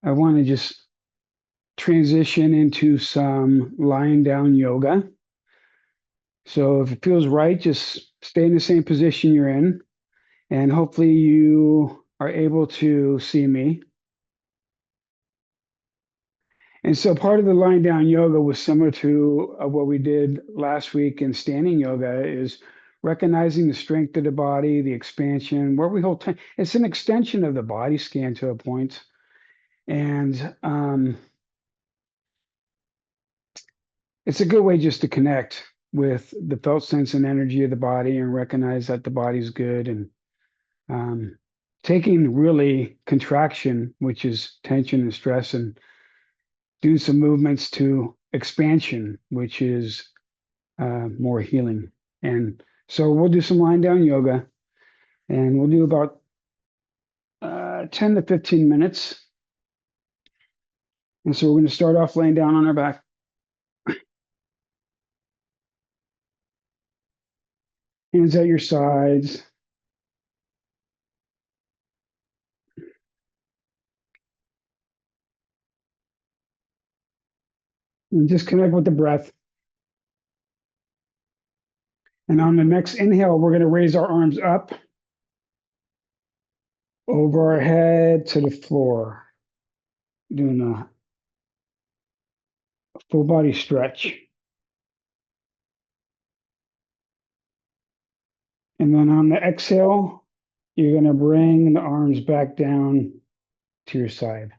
I want to just transition into some lying down yoga. So if it feels right, just stay in the same position you're in, and hopefully you are able to see me. And so part of the lying down yoga was similar to what we did last week in standing yoga is recognizing the strength of the body, the expansion, where we hold time. It's an extension of the body scan to a point. And it's a good way just to connect with the felt sense and energy of the body and recognize that the body's good and taking really contraction, which is tension and stress, and do some movements to expansion, which is more healing. And so we'll do some lying down yoga, and we'll do about 10 to 15 minutes. And so we're going to start off laying down on our back. Hands at your sides. And just connect with the breath. And on the next inhale, we're going to raise our arms up over our head to the floor, doing a full body stretch. And then on the exhale, you're going to bring the arms back down to your side.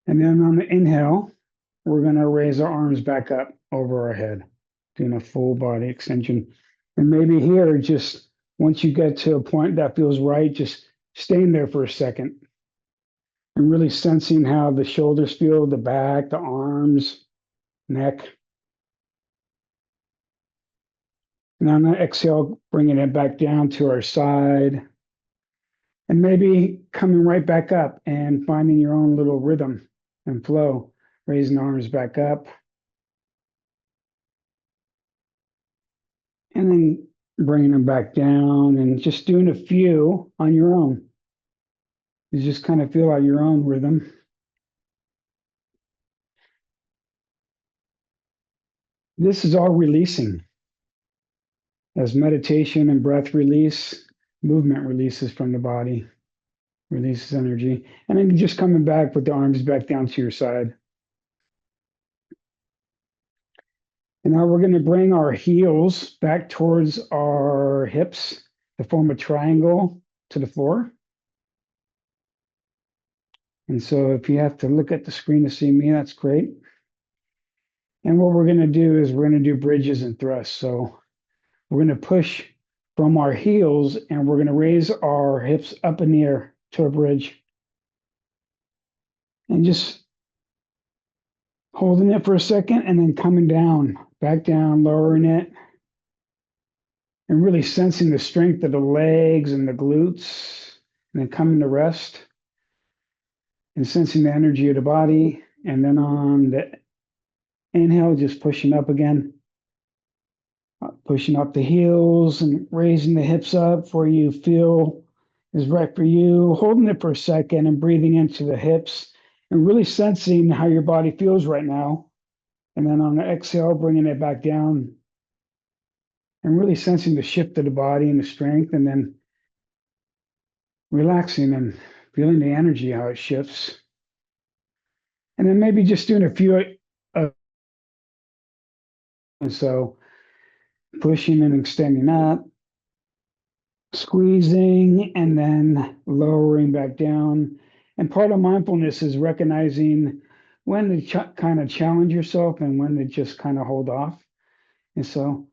And then on the inhale, we're going to raise our arms back up over our head, doing a full body extension. And maybe here, just once you get to a point that feels right, just staying there for a second and really sensing how the shoulders feel, the back, the arms, neck. And on the exhale, bringing it back down to our side. And maybe coming right back up and finding your own little rhythm and flow, raising the arms back up. And then bringing them back down and just doing a few on your own. You just kind of feel out your own rhythm. This is all releasing. As meditation and breath release, movement releases from the body, releases energy. And then just coming back with the arms back down to your side. And now we're going to bring our heels back towards our hips to form a triangle to the floor. And so if you have to look at the screen to see me, that's great. And what we're going to do is we're going to do bridges and thrusts. So we're going to push from our heels and we're going to raise our hips up in the air to a bridge. And just holding it for a second and then coming down, back down, lowering it. And really sensing the strength of the legs and the glutes, and then coming to rest and sensing the energy of the body. And then on the inhale, just pushing up again, pushing up the heels and raising the hips up where you feel is right for you, holding it for a second and breathing into the hips and really sensing how your body feels right now. And then on the exhale, bringing it back down and really sensing the shift of the body and the strength, and then relaxing and feeling the energy, how it shifts. And then maybe just doing a few. And so pushing and extending up, squeezing, and then lowering back down. And part of mindfulness is recognizing when to kind of challenge yourself and when to just kind of hold off. And so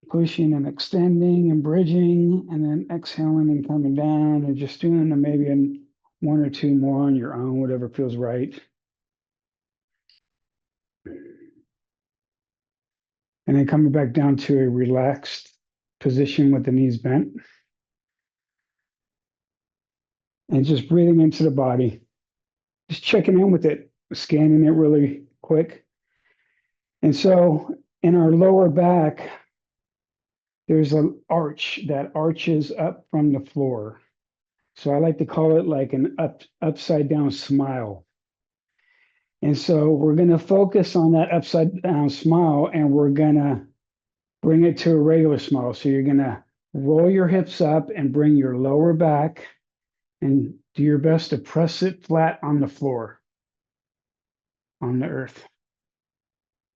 pushing and extending and bridging, and then exhaling and coming down, and just doing maybe one or two more on your own, whatever feels right. And then coming back down to a relaxed position with the knees bent. And just breathing into the body, just checking in with it, scanning it really quick. And so in our lower back, there's an arch that arches up from the floor. So I like to call it like an upside down smile. And so we're going to focus on that upside down smile and we're going to bring it to a regular smile. So you're going to roll your hips up and bring your lower back and do your best to press it flat on the floor, on the earth.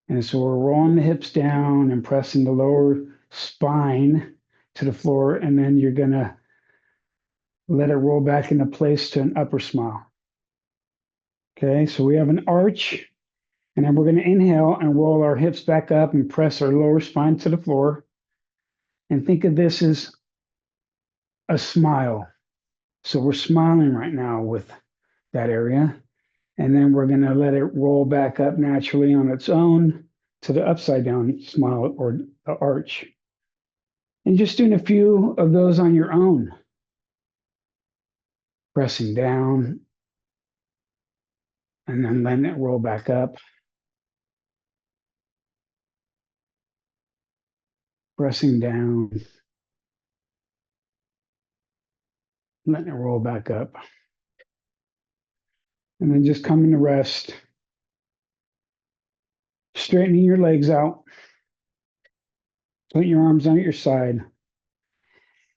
And so we're rolling the hips down and pressing the lower spine to the floor. And then you're going to let it roll back into place to an upper smile. Okay, so we have an arch. And then we're going to inhale and roll our hips back up and press our lower spine to the floor. And think of this as a smile. So we're smiling right now with that area. And then we're going to let it roll back up naturally on its own to the upside down smile or the arch. And just doing a few of those on your own. Pressing down and then letting it roll back up. Pressing down, letting it roll back up. And then just coming to rest. Straightening your legs out. Put your arms on your side.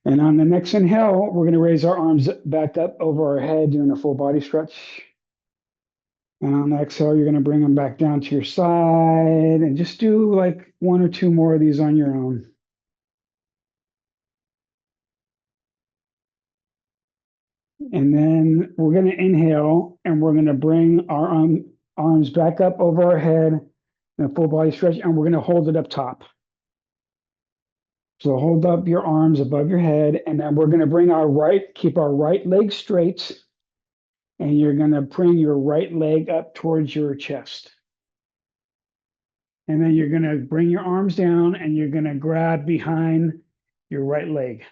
And on the next inhale, we're going to raise our arms back up over our head, doing a full body stretch. And on the exhale, you're going to bring them back down to your side and just do like one or two more of these on your own. And then we're going to inhale and we're going to bring our arms back up over our head in a full body stretch, and we're going to hold it up top. So hold up your arms above your head, and then we're going to keep our right leg straight, and you're going to bring your right leg up towards your chest. And then you're going to bring your arms down, and you're going to grab behind your right leg.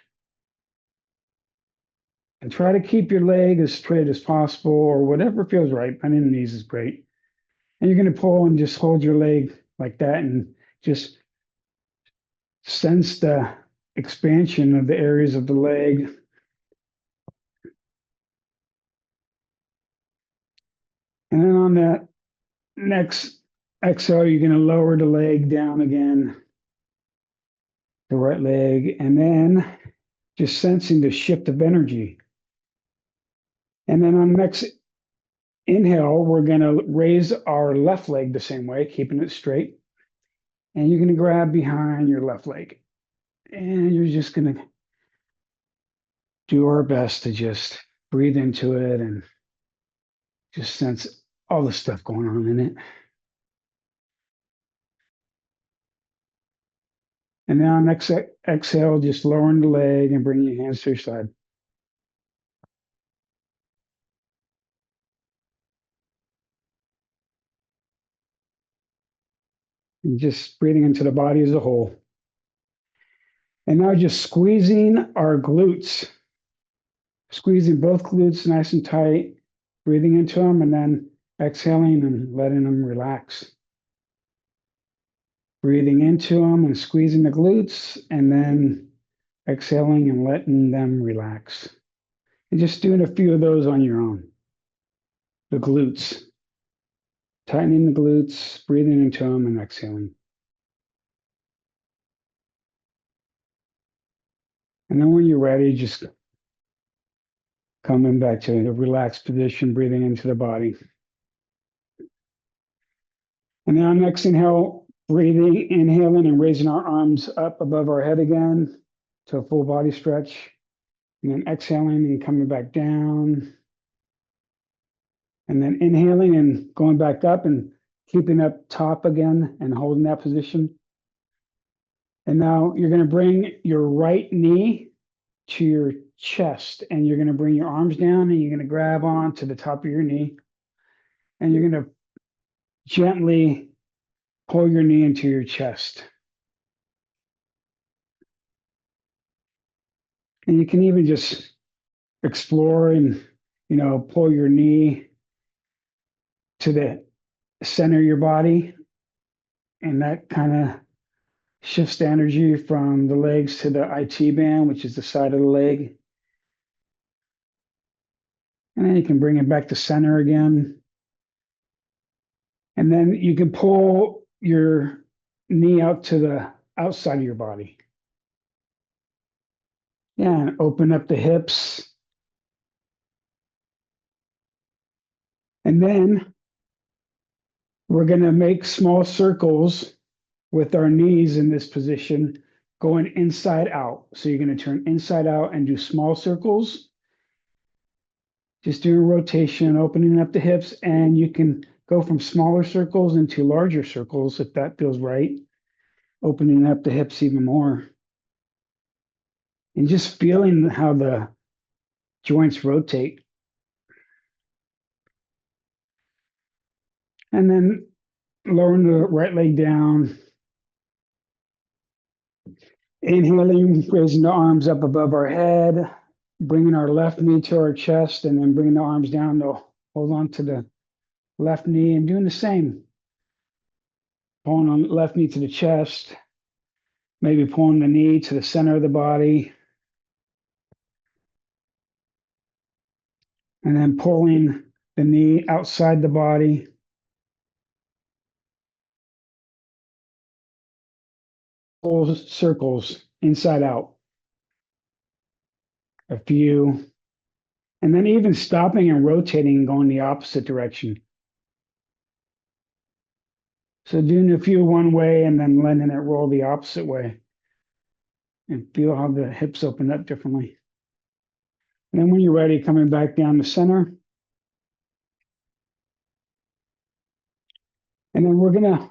And try to keep your leg as straight as possible, or whatever feels right. Bending the knees is great. And you're going to pull and just hold your leg like that, and just sense the expansion of the areas of the leg. And then on that next exhale, you're going to lower the leg down again, the right leg, and then just sensing the shift of energy. And then on the next inhale, we're going to raise our left leg the same way, keeping it straight. And you're going to grab behind your left leg. And you're just going to do our best to just breathe into it and just sense all the stuff going on in it. And now next exhale, just lowering the leg and bringing your hands to your side. And just breathing into the body as a whole. And now just squeezing our glutes. Squeezing both glutes nice and tight, breathing into them, and then exhaling and letting them relax. Breathing into them and squeezing the glutes, and then exhaling and letting them relax. And just doing a few of those on your own. The glutes. Tightening the glutes, breathing into them, and exhaling. And then when you're ready, just coming back to a relaxed position, breathing into the body. And then on next inhale, breathing, inhaling and raising our arms up above our head again to a full body stretch. And then exhaling and coming back down. And then inhaling and going back up and keeping up top again and holding that position. And now you're going to bring your right knee to your chest, and you're going to bring your arms down and you're going to grab on to the top of your knee. And you're going to gently pull your knee into your chest. And you can even just explore and, pull your knee to the center of your body. And that kind of Shifts the energy from the legs to the IT band, which is the side of the leg. And then you can bring it back to center again. And then you can pull your knee out to the outside of your body. Yeah, and open up the hips. And then we're going to make small circles with our knees in this position, going inside out. So you're going to turn inside out and do small circles. Just doing rotation, opening up the hips, and you can go from smaller circles into larger circles if that feels right, opening up the hips even more. And just feeling how the joints rotate. And then lowering the right leg down, inhaling, raising the arms up above our head, bringing our left knee to our chest, and then bringing the arms down to hold on to the left knee and doing the same. Pulling on the left knee to the chest, maybe pulling the knee to the center of the body, and then pulling the knee outside the body. Full circles inside out. A few. And then even stopping and rotating and going the opposite direction. So doing a few one way and then letting it roll the opposite way. And feel how the hips open up differently. And then when you're ready, coming back down to center. And then we're going to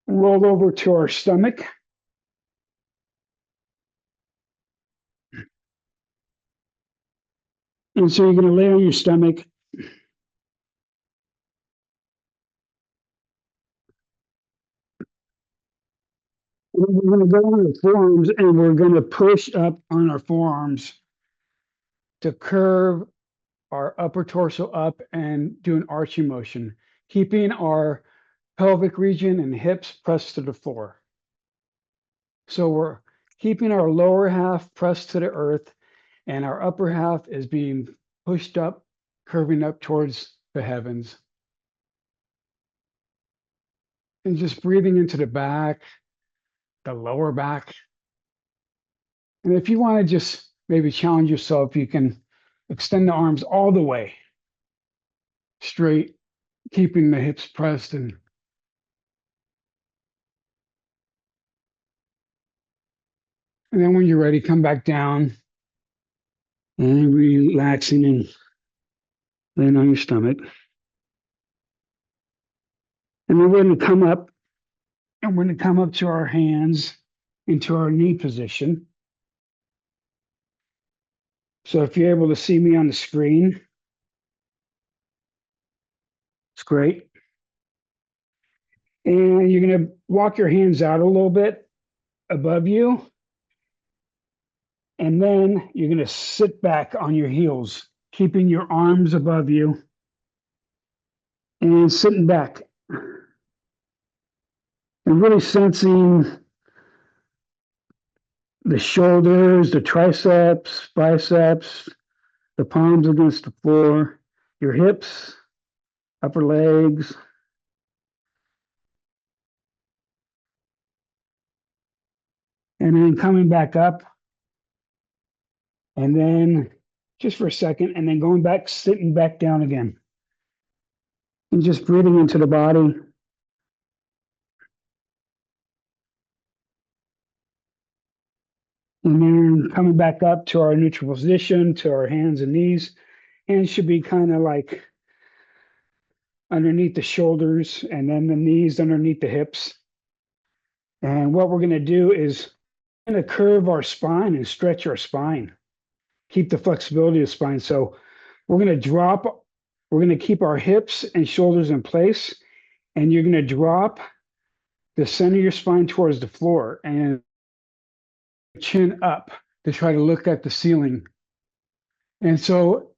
roll over to our stomach. And so you're going to lay on your stomach. We're going to go on the forearms and we're going to push up on our forearms to curve our upper torso up and do an arching motion, keeping our pelvic region and hips pressed to the floor. So we're keeping our lower half pressed to the earth and our upper half is being pushed up, curving up towards the heavens. And just breathing into the back, the lower back. And if you want to just maybe challenge yourself, you can extend the arms all the way straight, keeping the hips pressed and then when you're ready, come back down and relaxing and laying on your stomach. And then we're going to come up and we're going to come up to our hands into our knee position. So if you're able to see me on the screen, it's great. And you're going to walk your hands out a little bit above you. And then you're going to sit back on your heels, keeping your arms above you and sitting back. And really sensing the shoulders, the triceps, biceps, the palms against the floor, your hips, upper legs. And then coming back up. And then just for a second, and then going back, sitting back down again. And just breathing into the body. And then coming back up to our neutral position, to our hands and knees. Hands should be kind of like underneath the shoulders and then the knees underneath the hips. And what we're going to do is going to curve our spine and stretch our spine. Keep the flexibility of the spine. So we're going to drop, we're going to keep our hips and shoulders in place. And you're going to drop the center of your spine towards the floor and chin up to try to look at the ceiling. And so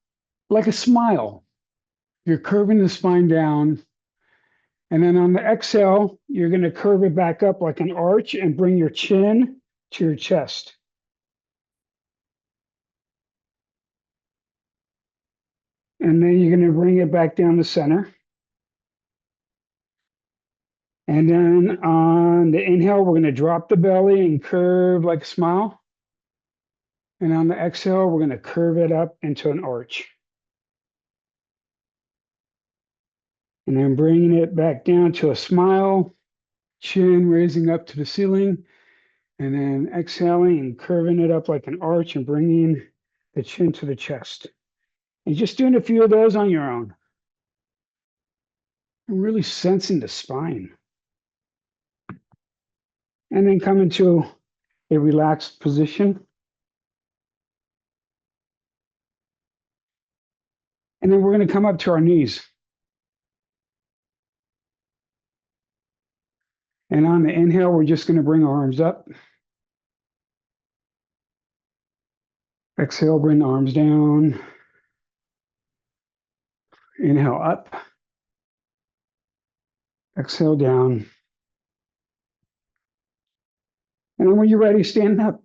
like a smile, you're curving the spine down And then on the exhale, you're going to curve it back up like an arch and bring your chin to your chest. And then you're going to bring it back down the center. And then on the inhale, we're going to drop the belly and curve like a smile. And on the exhale, we're going to curve it up into an arch. And then bringing it back down to a smile, chin raising up to the ceiling, and then exhaling and curving it up like an arch and bringing the chin to the chest. And just doing a few of those on your own. And really sensing the spine. And then come into a relaxed position. And then we're going to come up to our knees. And on the inhale, we're just going to bring our arms up. Exhale, bring the arms down. Inhale up. Exhale down. And then when you're ready, stand up.